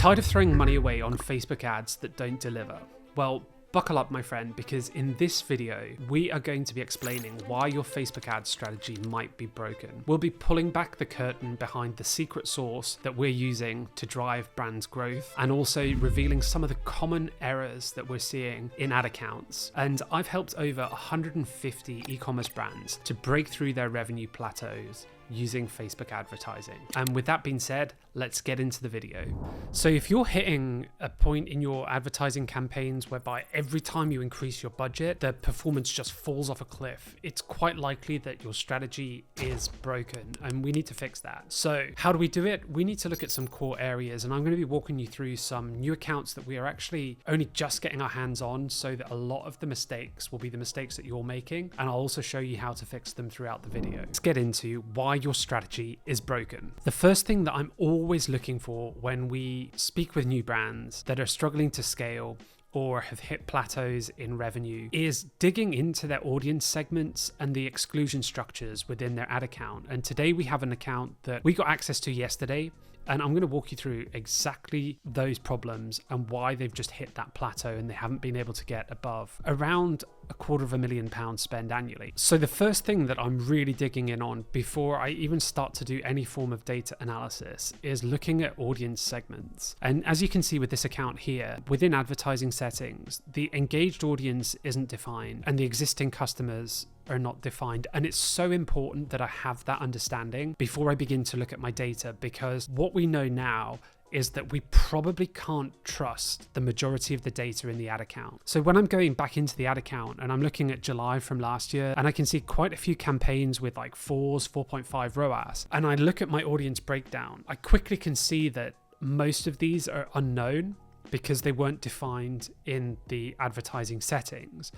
Tired of throwing money away on Facebook ads that don't deliver? Well, buckle up, my friend, because in this video, we are going to be explaining why your Facebook ad strategy might be broken. We'll be pulling back the curtain behind the secret sauce that we're using to drive brands' growth, and also revealing some of the common errors that we're seeing in ad accounts. And I've helped over 150 e-commerce brands to break through their revenue plateaus using Facebook advertising. And with that being said, let's get into the video. So if you're hitting a point in your advertising campaigns whereby every time you increase your budget, the performance just falls off a cliff, it's quite likely that your strategy is broken, and we need to fix that. So how do we do it? We need to look at some core areas, and I'm going to be walking you through some new accounts that we are actually only just getting our hands on, so that a lot of the mistakes will be the mistakes that you're making, and I'll also show you how to fix them throughout the video. Let's get into why your strategy is broken. The first thing that I'm always looking for when we speak with new brands that are struggling to scale or have hit plateaus in revenue is digging into their audience segments and the exclusion structures within their ad account. And today we have an account that we got access to yesterday, and I'm going to walk you through exactly those problems and why they've just hit that plateau and they haven't been able to get above around £250,000 spend annually. So the first thing that I'm really digging in on before I even start to do any form of data analysis is looking at audience segments. And as you can see with this account here, within advertising settings, the engaged audience isn't defined and the existing customers are not defined. And it's so important that I have that understanding before I begin to look at my data, because what we know now is that we probably can't trust the majority of the data in the ad account. So when I'm going back into the ad account and I'm looking at July from last year, and I can see quite a few campaigns with like 4.5 ROAS, and I look at my audience breakdown, I quickly can see that most of these are unknown because they weren't defined in the advertising settings,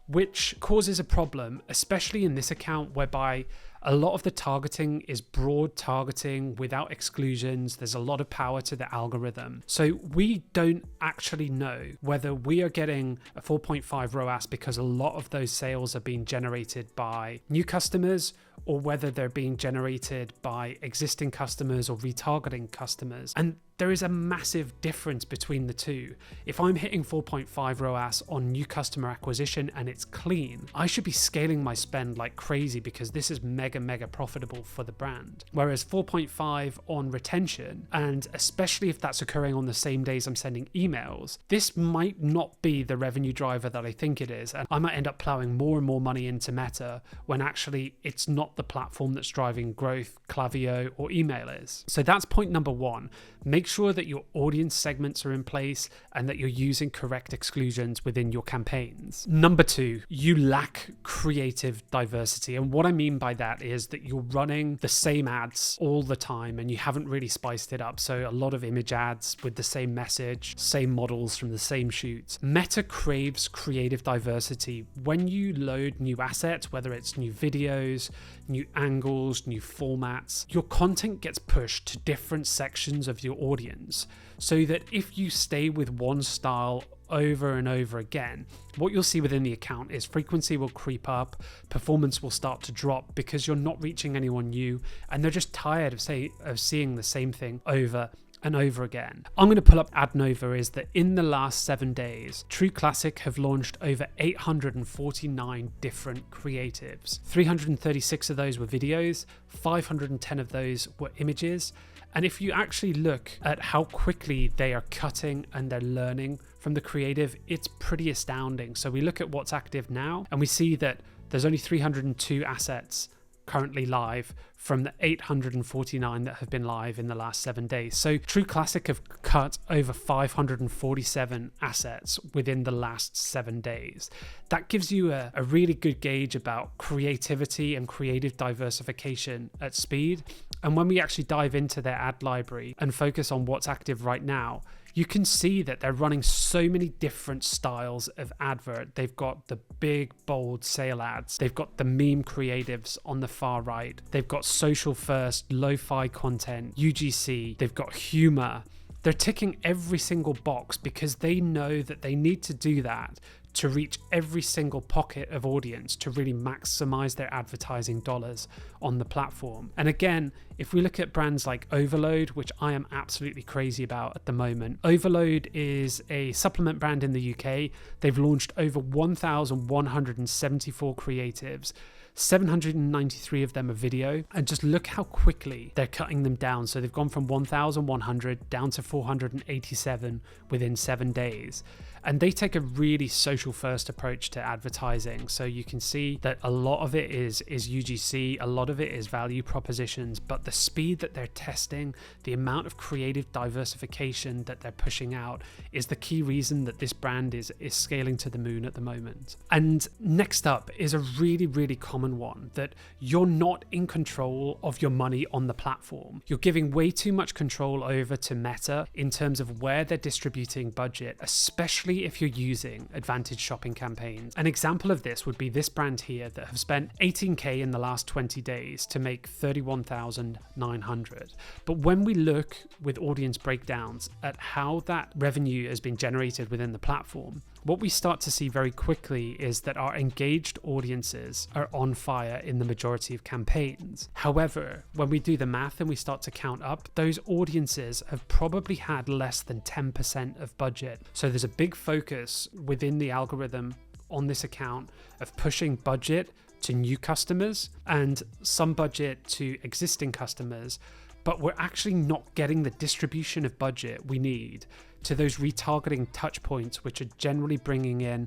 which causes a problem, especially in this account whereby a lot of the targeting is broad targeting without exclusions. There's a lot of power to the algorithm. So we don't actually know whether we are getting a 4.5 ROAS because a lot of those sales are being generated by new customers, or whether they're being generated by existing customers or retargeting customers. And there is a massive difference between the two. If I'm hitting 4.5 ROAS on new customer acquisition and it's clean, I should be scaling my spend like crazy because this is mega profitable for the brand. Whereas 4.5 on retention, and especially if that's occurring on the same days I'm sending emails, this might not be the revenue driver that I think it is. And I might end up plowing more and more money into Meta when actually it's not the platform that's driving growth, Klaviyo or email is. So that's point number one. Make sure that your audience segments are in place and that you're using correct exclusions within your campaigns. Number two, you lack creative diversity. And what I mean by that is that you're running the same ads all the time and you haven't really spiced it up. So a lot of image ads with the same message, same models from the same shoots. Meta craves creative diversity. When you load new assets, whether it's new videos, new angles, new formats, your content gets pushed to different sections of your audience, so that if you stay with one style over and over again, what you'll see within the account is frequency will creep up, performance will start to drop because you're not reaching anyone new and they're just tired of seeing the same thing over and over again. I'm going to pull up AdNova. Is that in the last 7 days, True Classic have launched over 849 different creatives. 336 of those were videos, 510 of those were images. And if you actually look at how quickly they are cutting and they're learning from the creative, it's pretty astounding. So we look at what's active now and we see that there's only 302 assets currently live from the 849 that have been live in the last 7 days. So True Classic have cut over 547 assets within the last 7 days. That gives you a really good gauge about creativity and creative diversification at speed. And when we actually dive into their ad library and focus on what's active right now, you can see that they're running so many different styles of advert. They've got the big, bold sale ads. They've got the meme creatives on the far right. They've got social first, lo-fi content, UGC. They've got humor. They're ticking every single box because they know that they need to do that to reach every single pocket of audience to really maximize their advertising dollars on the platform. And again, if we look at brands like Overload, which I am absolutely crazy about at the moment, Overload is a supplement brand in the UK. They've launched over 1,174 creatives. 793 of them are video, and just look how quickly they're cutting them down. So they've gone from 1,100 down to 487 within 7 days. And they take a really social first approach to advertising. So you can see that a lot of it is UGC, a lot of it is value propositions, but the speed that they're testing, the amount of creative diversification that they're pushing out is the key reason that this brand is scaling to the moon at the moment. And next up is a really, really common one, that you're not in control of your money on the platform. You're giving way too much control over to Meta in terms of where they're distributing budget, especially if you're using advantage shopping campaigns. An example of this would be this brand here that have spent 18k in the last 20 days to make 31,900. But when we look with audience breakdowns at how that revenue has been generated within the platform, what we start to see very quickly is that our engaged audiences are on fire in the majority of campaigns. However, when we do the math and we start to count up, those audiences have probably had less than 10% of budget. So there's a big focus within the algorithm on this account of pushing budget to new customers and some budget to existing customers, but we're actually not getting the distribution of budget we need to those retargeting touch points, which are generally bringing in,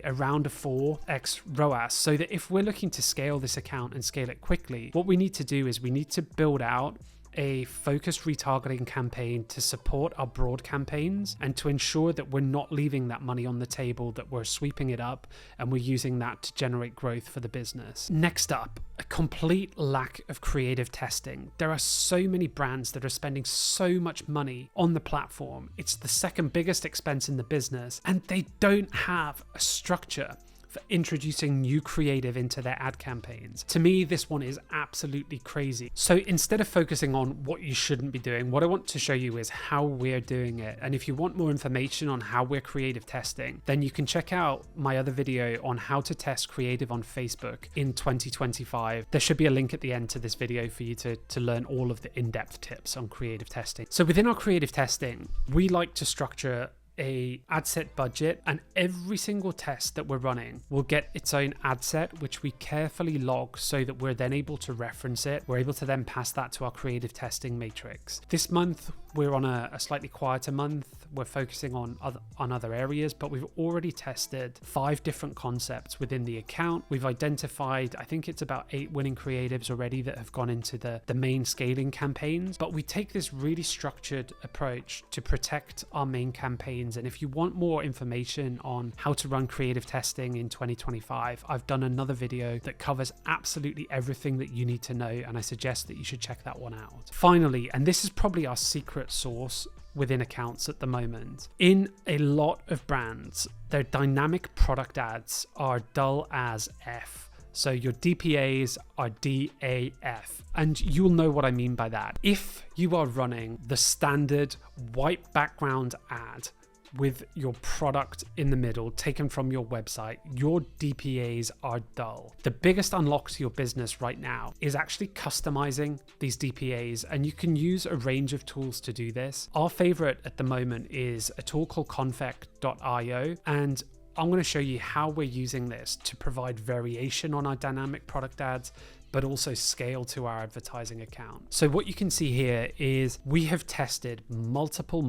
around a 4x ROAS. So that if we're looking to scale this account and scale it quickly, what we need to do is we need to build out a focused retargeting campaign to support our broad campaigns and to ensure that we're not leaving that money on the table, that we're sweeping it up and we're using that to generate growth for the business. Next up, a complete lack of creative testing. There are so many brands that are spending so much money on the platform. It's the second biggest expense in the business, and they don't have a structure for introducing new creative into their ad campaigns. To me, this one is absolutely crazy. So instead of focusing on what you shouldn't be doing, what I want to show you is how we're doing it. And if you want more information on how we're creative testing, then you can check out my other video on how to test creative on Facebook in 2025. There should be a link at the end to this video for you to learn all of the in-depth tips on creative testing. So within our creative testing, we like to structure a ad set budget, and every single test that we're running will get its own ad set, which we carefully log so that we're then able to reference it. We're able to then pass that to our creative testing matrix. This month we're on a slightly quieter month. We're focusing on other areas, but we've already tested 5 different concepts within the account. We've identified, I think it's about 8 winning creatives already that have gone into the main scaling campaigns. But we take this really structured approach to protect our main campaigns. And if you want more information on how to run creative testing in 2025, I've done another video that covers absolutely everything that you need to know, and I suggest that you should check that one out. Finally, and this is probably our secret sauce within accounts at the moment, in a lot of brands, their dynamic product ads are dull as F. So your DPAs are DAF, and you'll know what I mean by that. If you are running the standard white background ad with your product in the middle taken from your website, your DPAs are dull. The biggest unlock to your business right now is actually customizing these DPAs, and you can use a range of tools to do this. Our favorite at the moment is a tool called Confect.io, and I'm going to show you how we're using this to provide variation on our dynamic product ads, but also scale to our advertising account. So what you can see here is we have tested multiple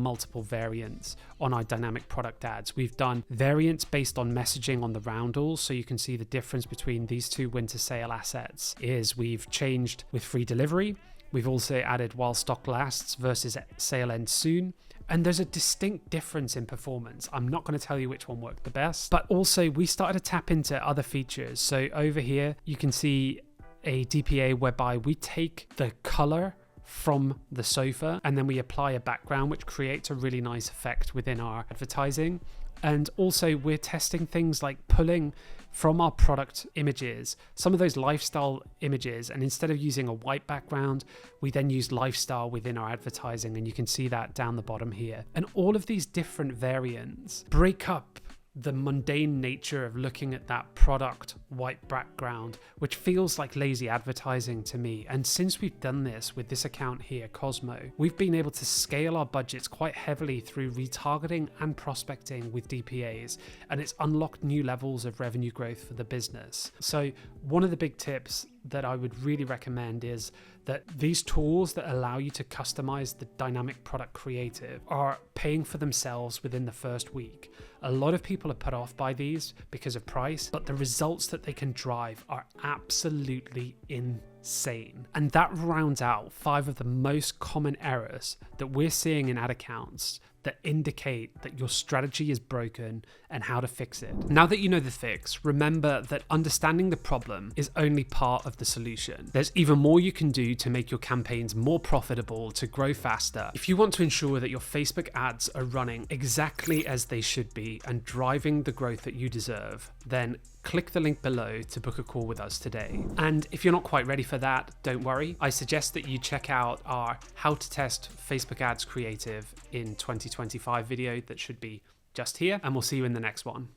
variants on our dynamic product ads. We've done variants based on messaging on the roundels. So you can see the difference between these 2 winter sale assets is we've changed with free delivery. We've also added while stock lasts versus sale ends soon. And there's a distinct difference in performance. I'm not going to tell you which one worked the best, but also we started to tap into other features. So over here, you can see a DPA whereby we take the color from the sofa and then we apply a background, which creates a really nice effect within our advertising. And also we're testing things like pulling from our product images some of those lifestyle images, and instead of using a white background, we then use lifestyle within our advertising, and you can see that down the bottom here. And all of these different variants break up the mundane nature of looking at that product white background, which feels like lazy advertising to me. And since we've done this with this account here, Cosmo, we've been able to scale our budgets quite heavily through retargeting and prospecting with DPAs, and it's unlocked new levels of revenue growth for the business. So one of the big tips that I would really recommend is that these tools that allow you to customize the dynamic product creative are paying for themselves within the first week. A lot of people are put off by these because of price, but the results that they can drive are absolutely insane. And that rounds out 5 of the most common errors that we're seeing in ad accounts that indicate that your strategy is broken and how to fix it. Now that you know the fix, remember that understanding the problem is only part of the solution. There's even more you can do to make your campaigns more profitable, to grow faster. If you want to ensure that your Facebook ads are running exactly as they should be and driving the growth that you deserve, then click the link below to book a call with us today. And if you're not quite ready for that, don't worry. I suggest that you check out our How to Test Facebook Ads Creative in 2025 video that should be just here, and we'll see you in the next one.